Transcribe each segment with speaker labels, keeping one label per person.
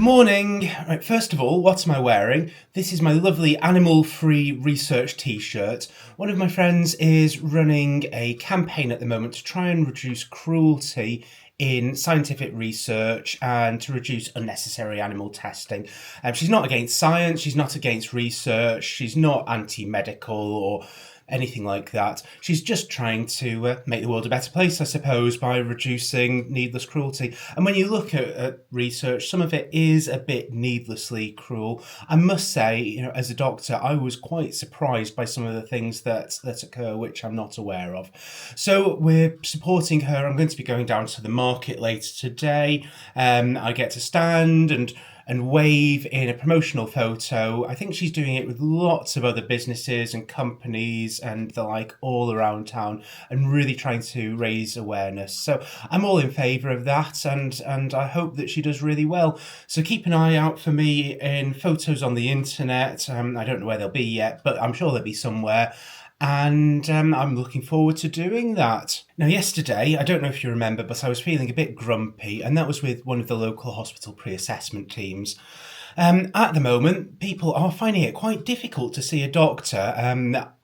Speaker 1: Morning. Right, first of all, what am I wearing? This is my lovely animal-free research t-shirt. One of my friends is running a campaign at the moment to try and reduce cruelty in scientific research and to reduce unnecessary animal testing. She's not against science, she's not against research, she's not anti-medical or anything like that. She's just trying to make the world a better place, I suppose, by reducing needless cruelty. And when you look at research, some of it is a bit needlessly cruel. I must say, as a doctor, I was quite surprised by some of the things that occur, which I'm not aware of. So we're supporting her. I'm going to be going down to the market later today. I get to stand and wave in a promotional photo. I think she's doing it with lots of other businesses and companies and the like all around town and really trying to raise awareness. So I'm all in favour of that and I hope that she does really well. So keep an eye out for me in photos on the internet. I don't know where they'll be yet, but I'm sure they'll be somewhere. And I'm looking forward to doing that. Now, yesterday, I don't know if you remember, but I was feeling a bit grumpy, and that was with one of the local hospital pre-assessment teams. At the moment, people are finding it quite difficult to see a doctor.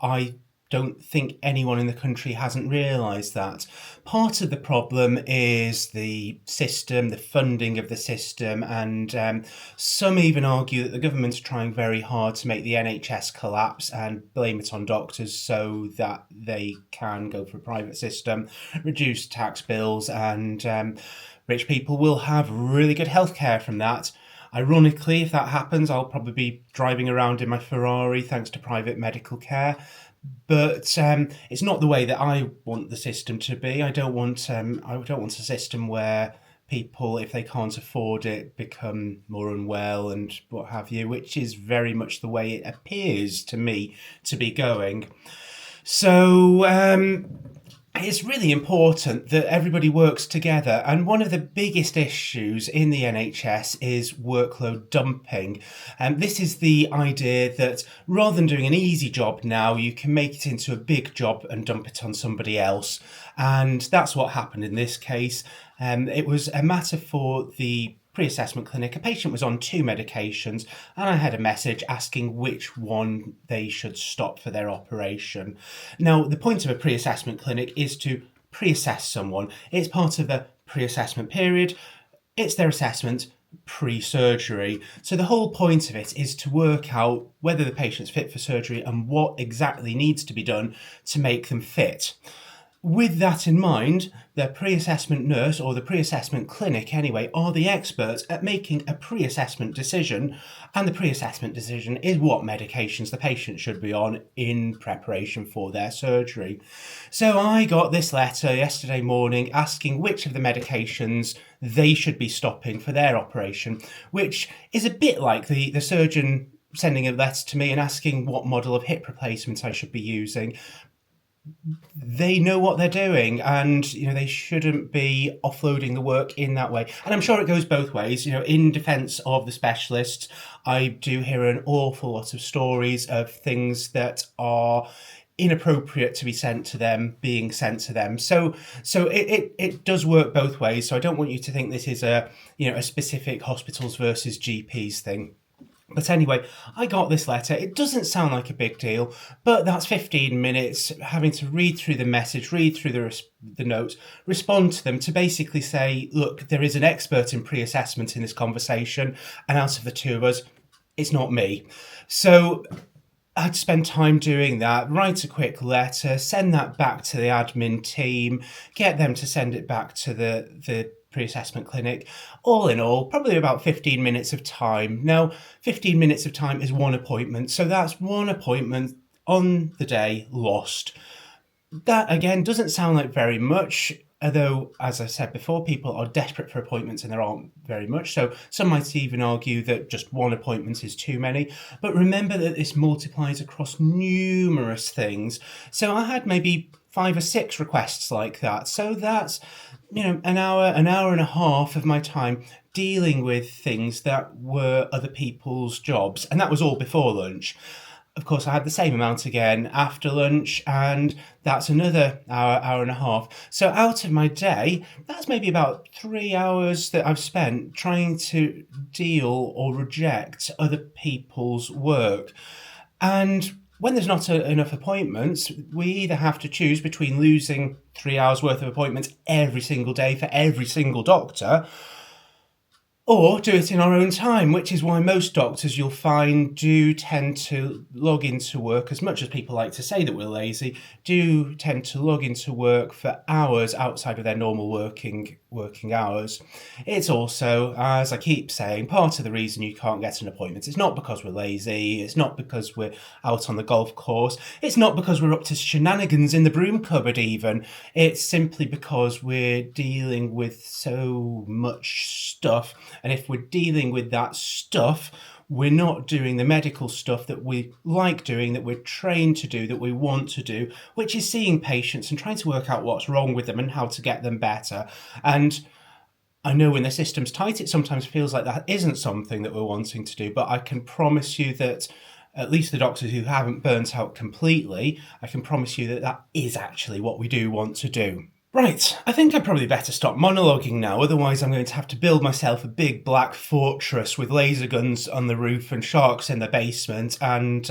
Speaker 1: I don't think anyone in the country hasn't realised that. Part of the problem is the system, the funding of the system, and some even argue that the government's trying very hard to make the NHS collapse and blame it on doctors so that they can go for a private system, reduce tax bills, and rich people will have really good healthcare from that. Ironically, if that happens, I'll probably be driving around in my Ferrari thanks to private medical care. But it's not the way that I want the system to be. I don't want a system where people, if they can't afford it, become more unwell and what have you, which is very much the way it appears to me to be going. So it's really important that everybody works together. And one of the biggest issues in the NHS is workload dumping. This is the idea that rather than doing an easy job now, you can make it into a big job and dump it on somebody else. And that's what happened in this case. It was a matter for the pre-assessment clinic. A patient was on 2 medications and I had a message asking which one they should stop for their operation. Now, the point of a pre-assessment clinic is to pre-assess someone. It's part of the pre-assessment period. It's their assessment pre-surgery. So the whole point of it is to work out whether the patient's fit for surgery and what exactly needs to be done to make them fit. With that in mind, the pre-assessment nurse, or the pre-assessment clinic anyway, are the experts at making a pre-assessment decision, and the pre-assessment decision is what medications the patient should be on in preparation for their surgery. So I got this letter yesterday morning asking which of the medications they should be stopping for their operation, which is a bit like the surgeon sending a letter to me and asking what model of hip replacement I should be using. They know what they're doing and they shouldn't be offloading the work in that way. And I'm sure it goes both ways. In defense of the specialists, I do hear an awful lot of stories of things that are inappropriate to be sent to them being sent to them. So it does work both ways. So I don't want you to think this is a specific hospitals versus GPs thing. But anyway, I got this letter. It doesn't sound like a big deal, but that's 15 minutes having to read through the message, read through the notes, respond to them to basically say, look, there is an expert in pre-assessment in this conversation, and out of the two of us, it's not me. So I had to spend time doing that, write a quick letter, send that back to the admin team, get them to send it back to the pre-assessment clinic. All in all, probably about 15 minutes of time. Now, 15 minutes of time is one appointment, so that's one appointment on the day lost. That, again, doesn't sound like very much, although, as I said before, people are desperate for appointments and there aren't very much. So some might even argue that just one appointment is too many. But remember that this multiplies across numerous things. So I had maybe 5 or 6 requests like that. So that's, an hour and a half of my time dealing with things that were other people's jobs. And that was all before lunch. Of course, I had the same amount again after lunch, and that's another hour, hour and a half. So out of my day, that's maybe about 3 hours that I've spent trying to deal or reject other people's work. And when there's not enough appointments, we either have to choose between losing 3 hours worth of appointments every single day for every single doctor, or do it in our own time, which is why most doctors you'll find do tend to log into work, as much as people like to say that we're lazy, do tend to log into work for hours outside of their normal working hours. It's also, as I keep saying, part of the reason you can't get an appointment. It's not because we're lazy, it's not because we're out on the golf course, it's not because we're up to shenanigans in the broom cupboard even. It's simply because we're dealing with so much stuff. And if we're dealing with that stuff, we're not doing the medical stuff that we like doing, that we're trained to do, that we want to do, which is seeing patients and trying to work out what's wrong with them and how to get them better. And I know when the system's tight, it sometimes feels like that isn't something that we're wanting to do, but I can promise you that at least the doctors who haven't burnt out completely, I can promise you that that is actually what we do want to do. Right, I think I'd probably better stop monologuing now, otherwise I'm going to have to build myself a big black fortress with laser guns on the roof and sharks in the basement, and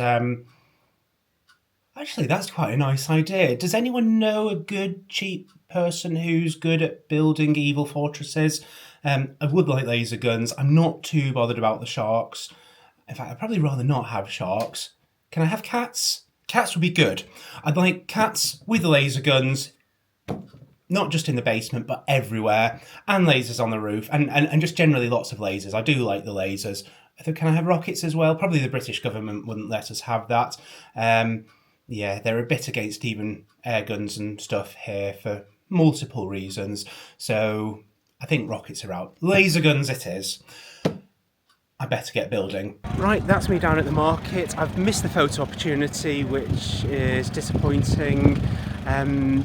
Speaker 1: actually that's quite a nice idea. Does anyone know a good, cheap person who's good at building evil fortresses? I would like laser guns. I'm not too bothered about the sharks. In fact, I'd probably rather not have sharks. Can I have cats? Cats would be good. I'd like cats with laser guns, not just in the basement, but everywhere, and lasers on the roof, and just generally lots of lasers. I do like the lasers. Can I have rockets as well? Probably the British government wouldn't let us have that. Yeah, they're a bit against even air guns and stuff here for multiple reasons. So I think rockets are out. Laser guns it is. I better get building. Right, that's me down at the market. I've missed the photo opportunity, which is disappointing.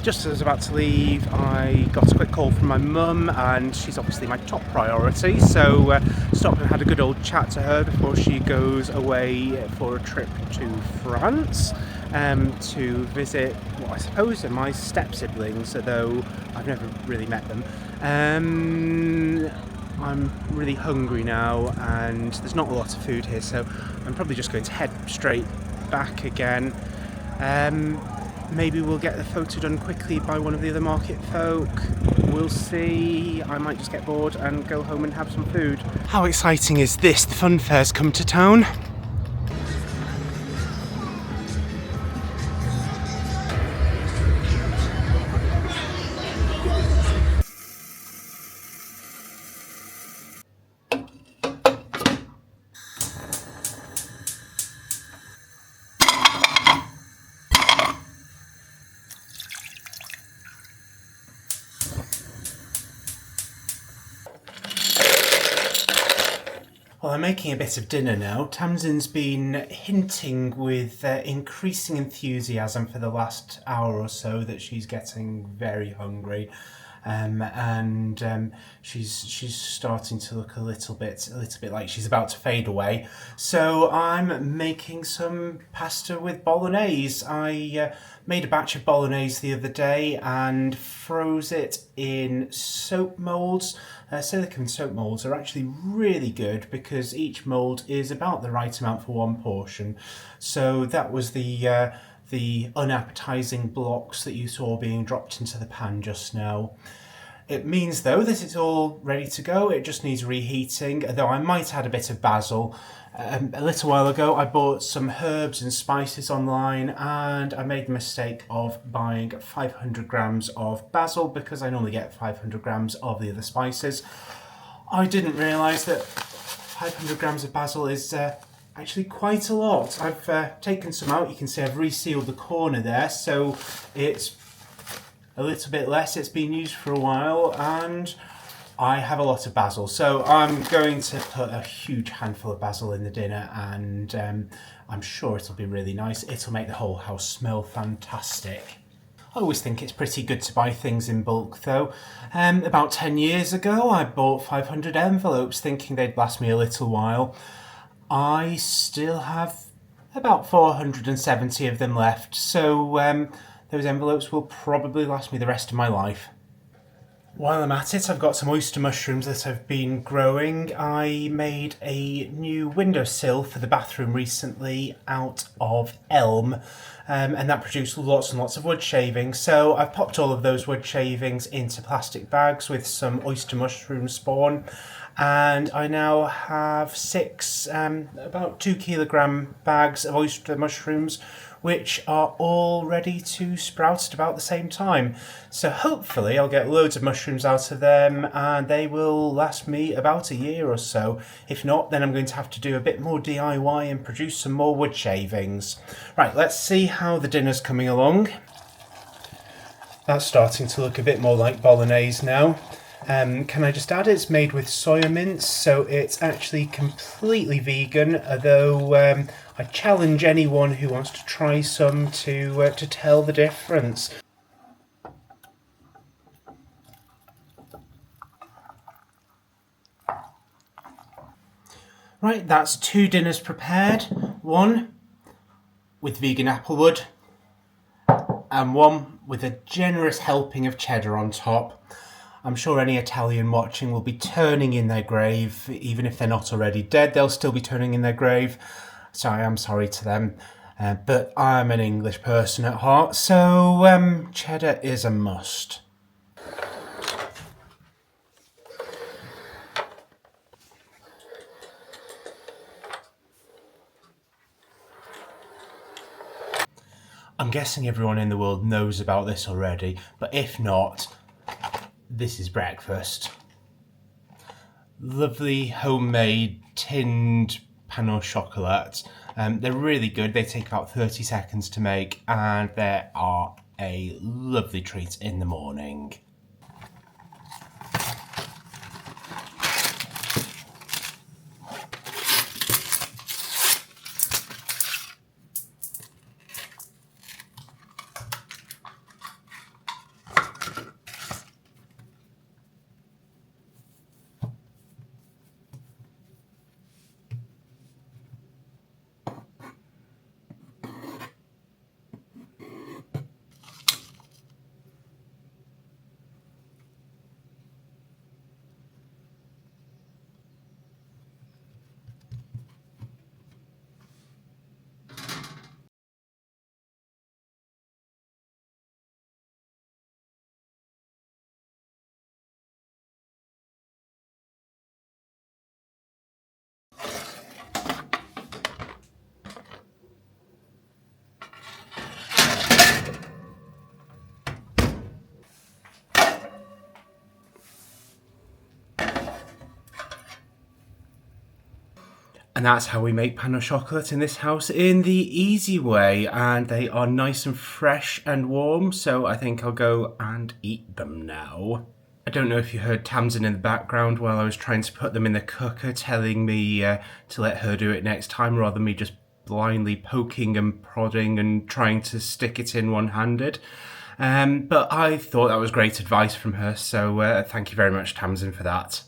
Speaker 1: Just as I was about to leave, I got a quick call from my mum, and she's obviously my top priority, so stopped and had a good old chat to her before she goes away for a trip to France to visit what I suppose are my step-siblings, although I've never really met them. I'm really hungry now, and there's not a lot of food here, so I'm probably just going to head straight back again. Maybe we'll get the photo done quickly by one of the other market folk. We'll see. I might just get bored and go home and have some food. How exciting is this? The fun fair's come to town. Well, I'm making a bit of dinner now. Tamsin's been hinting with increasing enthusiasm for the last hour or so that she's getting very hungry, and she's starting to look a little bit like she's about to fade away. So I'm making some pasta with bolognese. I made a batch of bolognese the other day and froze it in soap molds. Silicone soap molds are actually really good because each mold is about the right amount for one portion. So that was the unappetizing blocks that you saw being dropped into the pan just now. It means though that it's all ready to go. It just needs reheating, though I might add a bit of basil. A little while ago I bought some herbs and spices online, and I made the mistake of buying 500 grams of basil because I normally get 500 grams of the other spices. I didn't realise that 500 grams of basil is actually quite a lot. I've taken some out. You can see I've resealed the corner there, so it's a little bit less. It's been used for a while, and I have a lot of basil, so I'm going to put a huge handful of basil in the dinner, and I'm sure it'll be really nice. It'll make the whole house smell fantastic. I always think it's pretty good to buy things in bulk though. About 10 years ago I bought 500 envelopes thinking they'd last me a little while. I still have About 470 of them left, so those envelopes will probably last me the rest of my life. While I'm at it, I've got some oyster mushrooms that I've been growing. I made a new windowsill for the bathroom recently out of elm, and that produced lots and lots of wood shavings. So I've popped all of those wood shavings into plastic bags with some oyster mushroom spawn, and I now have six about 2 kilogram bags of oyster mushrooms, which are all ready to sprout at about the same time. So hopefully I'll get loads of mushrooms out of them and they will last me about a year or so. If not, then I'm going to have to do a bit more DIY and produce some more wood shavings. Right, let's see how the dinner's coming along. That's starting to look a bit more like bolognese now. Can I just add it's made with soya mince, so it's actually completely vegan, although I challenge anyone who wants to try some to tell the difference. Right, that's 2 dinners prepared. One with vegan applewood and one with a generous helping of cheddar on top. I'm sure any Italian watching will be turning in their grave. Even if they're not already dead, they'll still be turning in their grave. So I am sorry to them. But I'm an English person at heart, so cheddar is a must. I'm guessing everyone in the world knows about this already, but if not, this is breakfast. Lovely homemade tinned pain au chocolat. They're really good. They take about 30 seconds to make and they are a lovely treat in the morning. And that's how we make pain au chocolat in this house in the easy way. And they are nice and fresh and warm, so I think I'll go and eat them now. I don't know if you heard Tamsin in the background while I was trying to put them in the cooker, telling me to let her do it next time rather than me just blindly poking and prodding and trying to stick it in one-handed. But I thought that was great advice from her, so thank you very much, Tamsin, for that.